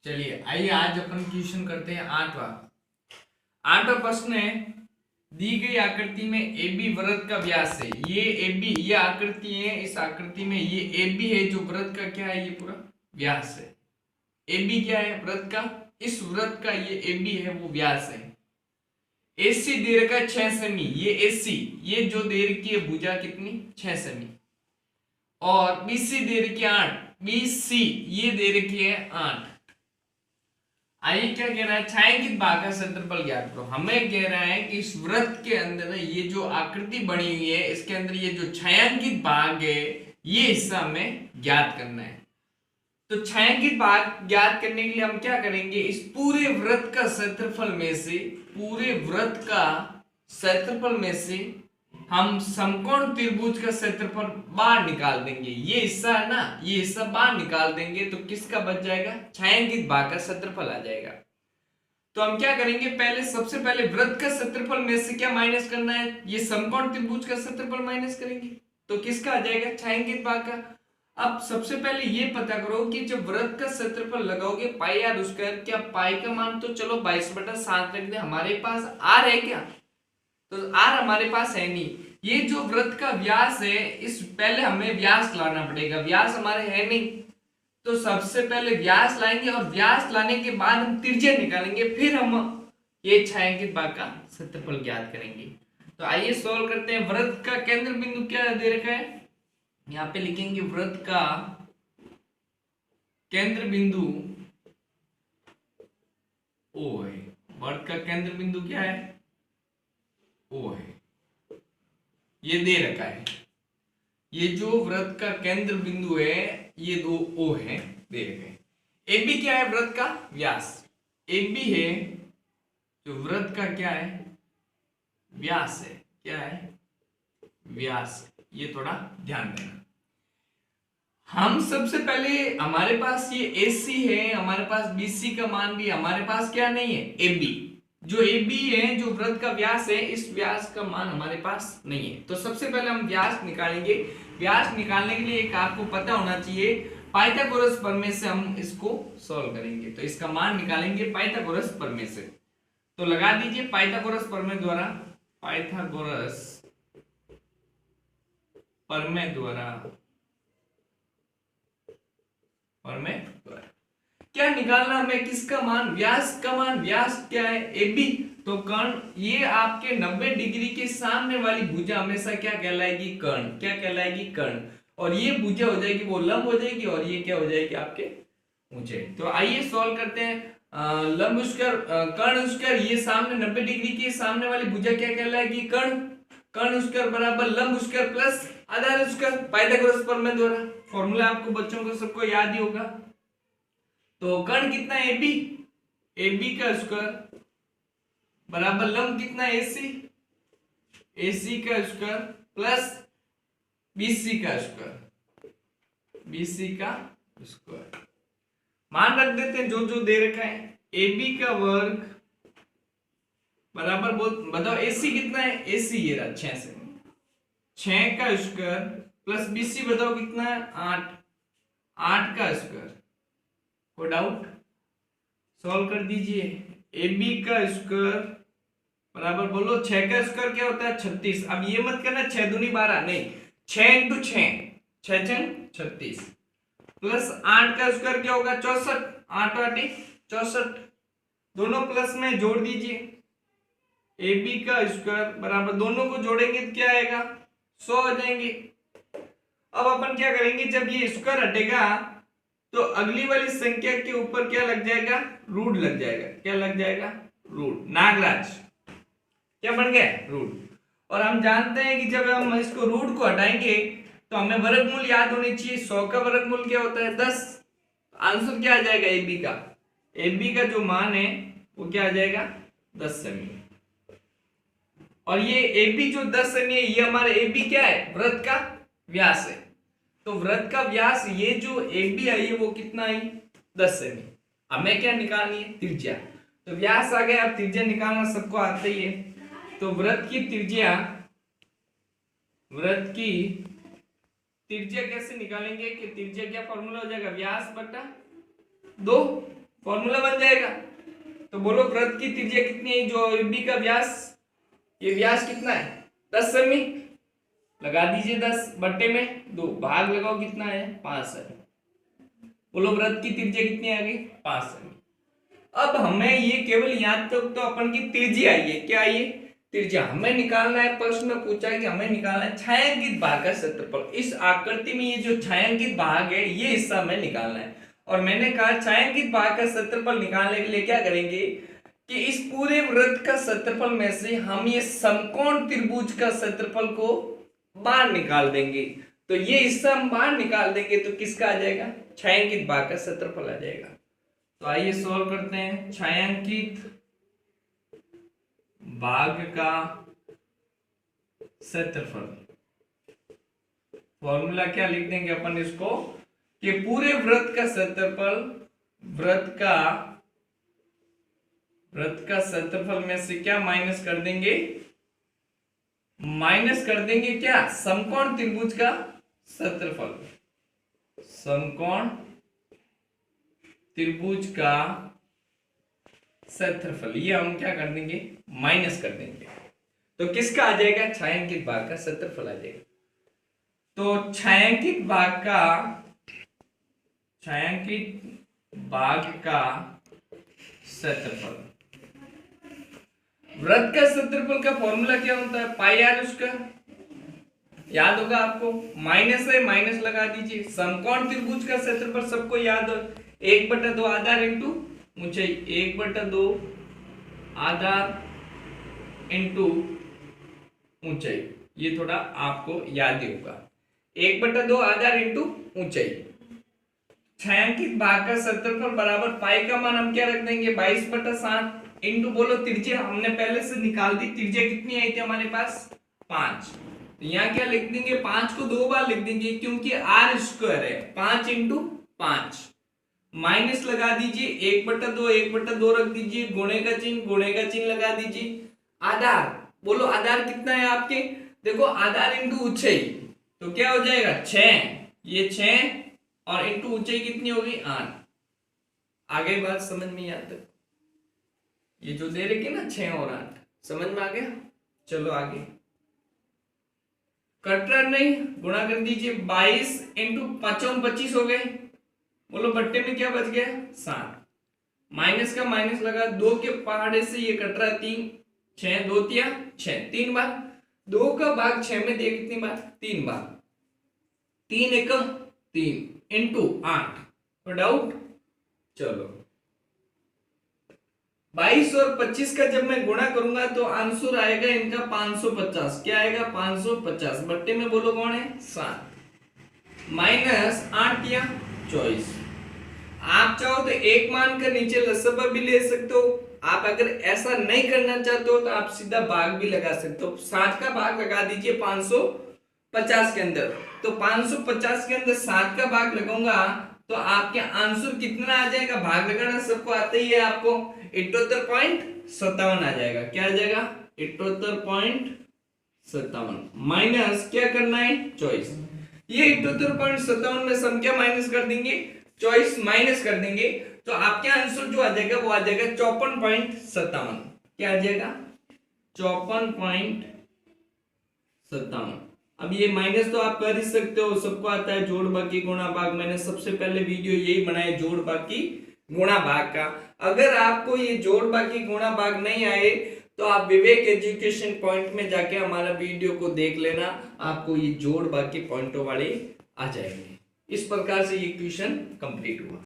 चलिए आइए आज अपन क्वेश्चन करते हैं आठवां। प्रश्न है, दी गई आकृति में ए बी वृत्त का व्यास है। ये ए बी ये आकृति है, इस आकृति में ये ए बी है जो वृत्त का क्या है, ये पूरा व्यास है। ए बी क्या है, वृत्त का, इस वृत्त का ये ए बी है वो व्यास है। एसी दीर्घ का 6 सेमी, ये एसी ये जो दीर्घ की भुजा कितनी 6 सेमी, और बीसी दीर्घ की 8, बीसी ये दीर्घ की है 8। आइए क्या कह रहा है, छायांकित भाग का क्षेत्रफल ज्ञात करो। हमें कह रहा है कि इस वृत्त के अंदर ये जो आकृति बनी हुई है इसके अंदर ये जो छायांकित भाग है ये हिस्सा हमें ज्ञात करना है। तो छायांकित भाग ज्ञात करने के लिए हम क्या करेंगे, इस पूरे वृत्त का क्षेत्रफल में से, पूरे वृत्त का क्षेत्रफल में से हम समकोण त्रिभुज का क्षेत्रफल बाहर निकाल देंगे। ये हिस्सा है ना, ये हिस्सा बाहर निकाल देंगे तो किसका बच जाएगा, छायांकित भाग का क्षेत्रफल आ जाएगा। तो हम क्या करेंगे, पहले सबसे पहले वृत्त का क्षेत्रफल में से क्या माइनस करना है, ये समकोण त्रिभुज का क्षेत्रफल माइनस करेंगे तो किसका आ जाएगा, छायांकित भाग का। अब सबसे पहले ये पता करो कि जब वृत्त का क्षेत्रफल लगाओगे पाई आर स्क्वायर, क्या पाई का मान तो चलो 22/7 रख दे, हमारे पास आर है क्या, तो आर हमारे पास है नहीं। ये जो वृत्त का व्यास है, इस पहले हमें व्यास लाना पड़ेगा, व्यास हमारे है नहीं, तो सबसे पहले व्यास लाएंगे और व्यास लाने के बाद हम त्रिज्या निकालेंगे, फिर हम ये छायांकित भाग का क्षेत्रफल ज्ञात करेंगे। तो आइए सॉल्व करते हैं। वृत्त का केंद्र बिंदु क्या दे रखा है, यहां पे लिखेंगे वृत्त का केंद्र बिंदु ओ है। वृत्त का केंद्र बिंदु क्या है, ओ है, ये दे रखा है। ये जो वृत्त का केंद्र बिंदु है ये दो ओ है, दे रखे हैं। ए बी क्या है, वृत्त का व्यास, ए बी है जो वृत्त का क्या है, व्यास है, क्या है, व्यास। ये थोड़ा ध्यान देना। हम सबसे पहले हमारे पास ये AC है, हमारे पास BC का मान भी, हमारे पास क्या नहीं है, AB। जो AB है जो वृत्त का व्यास है, इस व्यास का मान हमारे पास नहीं है। तो सबसे पहले हम व्यास निकालेंगे। व्यास निकालने के लिए एक आपको पता होना चाहिए, पाइथागोरस प्रमेय से हम इसको सॉल्व करेंगे। तो इसका मान निकालेंगे पाइथागोरस प्रमेय से। तो लगा दीजिए पाइथागोरस प्रमेय द्वारा, पाइथागोरस प्रमेय द्वारा क्या निकालना हमें, किसका मान, व्यास का मान। व्यास क्या है, AB। तो कर्ण, ये आपके 90 डिग्री के सामने वाली भुजा हमेशा क्या कहलाएगी, कर्ण। क्या कहलाएगी, कर्ण। और ये भुजा हो जाएगी वो लंब हो जाएगी, और ये क्या हो जाएगी आपके ऊंचे। तो आइए सॉल्व करते हैं। लंब स्क्वायर कर्ण स्क्वायर, ये सामने 90 डिग्री के सामने वाली भुजा क्या कहलाएगी, कर्ण। कर्ण स्क्वायर बराबर लंब स्क्वायर प्लस आधार स्क्वायर, पाइथागोरस प्रमेय द्वारा। फॉर्मूला आपको बच्चों को सबको याद ही होगा। तो कर्ण कितना है, AB, AB का स्क्वायर बराबर लंब कितना है, AC, AC का स्क्वायर प्लस BC का स्क्वायर, BC का स्क्वायर। मान रख देते हैं जो जो दे रखा है। AB का वर्ग बराबर, बताओ AC कितना है, AC ये रहा 6 से, 6 का स्क्वायर प्लस BC बताओ कितना है, 8, 8 का स्क्वायर। कोई डाउट, सॉल्व कर दीजिए। AB का स्क्वायर बराबर बोलो 6 का स्क्वायर क्या होता है, 36। अब ये मत करना 6 दूनी 12, नहीं, 6 इंटू 6, 6 6 36 प्लस 8 का स्क्वायर क्या होगा, 64, 8 8 64, दोनों प्लस में जोड़ दीजिए। AB का स्क्वायर बराबर, दोनों को जोड़ेंगे तो क्या आएगा, 100 हो जाएंगे। अब अपन क्या करेंगे, जब ये स्क्वायर हटेगा तो अगली वाली संख्या के ऊपर क्या लग जाएगा, रूट लग जाएगा। क्या लग जाएगा, रूट। नागराज क्या बन गया, रूट। और हम जानते हैं कि जब हम इसको रूट को हटाएंगे तो हमें वर्गमूल याद होनी चाहिए। 100 का वर्गमूल क्या होता है, 10। आंसर क्या आ जाएगा, AB का, AB का जो मान है वो क्या आ जाएगा, 10 सेमी। और ये AB जो 10 सेमी है, ये हमारे AB क्या है, वृत्त का व्यास है। तो वृत्त का व्यास ये जो AB आई है वो कितना आई, 10 सेमी। हमें क्या निकालनी है, त्रिज्या। तो व्यास आ गया, अब त्रिज्या निकालना सबको आता ही है। तो वृत्त की त्रिज्या कैसे निकालेंगे कि त्रिज्या क्या फॉर्मूला हो जाएगा, व्यास बटा 2। फॉर्मूला बन जाएगा। तो बोलो वृत्त की त्रिज्या कितनी है, जो एबी का व्यास, ये व्यास कितना है 10 सेमी, लगा दीजिए 10 बट्टे में 2, भाग लगाओ कितना है 5 सेमी। बोलो वृत्त की त्रिज्या कितनी आ गई 5 सेमी। अब हमें ये केवल याद तो अपन की त्रिज्या आई है, क्या आई है त्रिज्या, हमें निकालना है, प्रश्न में पूछा है कि हमें निकालना है छायांकित भाग का क्षेत्रफल। इस आकृति में ये जो छायांकित भाग है ये हिस्सा हमें निकालना है, और मैंने कहा छायांकित भाग का क्षेत्रफल निकालने के लिए क्या करेंगे कि इस पूरे वृत्त का क्षेत्रफल में से हम ये समकोण त्रिभुज का क्षेत्रफल को बाहर निकाल देंगे। तो ये हिस्सा हम बाहर निकाल देंगे तो किसका आ जाएगा, छायांकित भाग का क्षेत्रफल आ जाएगा। तो आइए सॉल्व करते हैं। छायांकित भाग का क्षेत्रफल, फॉर्मूला क्या लिख देंगे अपन इसको कि पूरे वृत्त का क्षेत्रफल, वृत्त का क्षेत्रफल में से क्या माइनस कर देंगे, माइनस कर देंगे क्या समकोण त्रिभुज का क्षेत्रफल, समकोण त्रिभुज का क्षेत्रफल, ये हम क्या कर देंगे माइनस कर देंगे। तो किसका आ जाएगा, छायांकित भाग का क्षेत्रफल आ जाएगा। तो छायांकित भाग का क्षेत्रफल, वृत्त का क्षेत्रफल का फॉर्मूला क्या होता है, पाई आर स्क्वायर, याद होगा आपको, माइनस है माइनस लगा दीजिए। समकोण त्रिभुज का क्षेत्रफल सबको याद हो, 1/2 आधार इंटू ऊंचाई, 1/2 आधार इंटू ऊंचाई, ये थोड़ा आपको याद ही होगा, 1/2 आधार इंटू ऊंचाई। छायांकित भाग का क्षेत्रफल बराबर पाई का मान हम क्या रख देंगे 22/7 इंटू, बोलो त्रिज्या हमने पहले से निकाल दी, त्रिज्या कितनी आई थी हमारे पास 5, तो यहाँ क्या लिख देंगे 5 को 2 बार लिख देंगे क्योंकि आर स्क्वायर है, 5 इंटू 5, माइनस लगा दीजिए 1/2 रख दीजिए, गुणे का चिन्ह लगा दीजिए, आधार, बोलो आधार कितना है आपके, देखो आधार इंटू ऊंचाई, तो क्या हो जाएगा 6, ये 6 और इंटू ऊंचाई कितनी होगी 8। आगे बात समझ में आता है, ये जो दे रखे ना 6 और 8 समझ में आ गया। चलो आगे, कट रहा नहीं, गुणा कर दीजिए, 22 इंटू 5 25 हो गए, बोलो बट्टे में क्या बच गया 7, माइनस का माइनस लगा, 2 के पहाड़े से ये कट रहा 3, 6 2 तिया 6, 3 बार, 2 का भाग 6 में दिया कितनी बार 3 बार, 3 एकम 3 इंटू 8, तो डाउट, चलो 22 और 25 का जब मैं गुणा करूंगा तो आंसर आएगा इनका 550, क्या आएगा 550, बट्टे में बोलो कौन है 7, माइनस 8 या 24। आप चाहो तो एक मान कर नीचे लसबा भी ले सकते हो, आप अगर ऐसा नहीं करना चाहते हो तो आप सीधा भाग भी लगा सकते हो, 7 का भाग लगा दीजिए 550 के अंदर, तो 550 के अंदर 7 का भाग लगाऊंगा तो आपके आंसर कितना आ जाएगा, भाग लगाना सबको आता ही है आपको, 78.57 आ जाएगा, क्या आ जाएगा 78.57, माइनस क्या करना है 24, ये 78.57 में सम क्या माइनस कर देंगे 24 माइनस कर देंगे, तो आपके आंसर जो आ जाएगा वो आ जाएगा 54.57, क्या आ जाएगा 54.57। अब ये माइनस तो आप कर ही सकते हो, सबको आता है जोड़ बाकी गुणा भाग, मैंने सबसे पहले वीडियो यही बनाया जोड़ बाकी गुणा भाग का। अगर आपको ये जोड़ बाकी गुणा भाग नहीं आए तो आप विवेक एजुकेशन पॉइंट में जाके हमारा वीडियो को देख लेना, आपको ये जोड़ बाकी पॉइंटों वाले आ जाएंगे। इस प्रकार से ये क्वेश्चन कंप्लीट हुआ।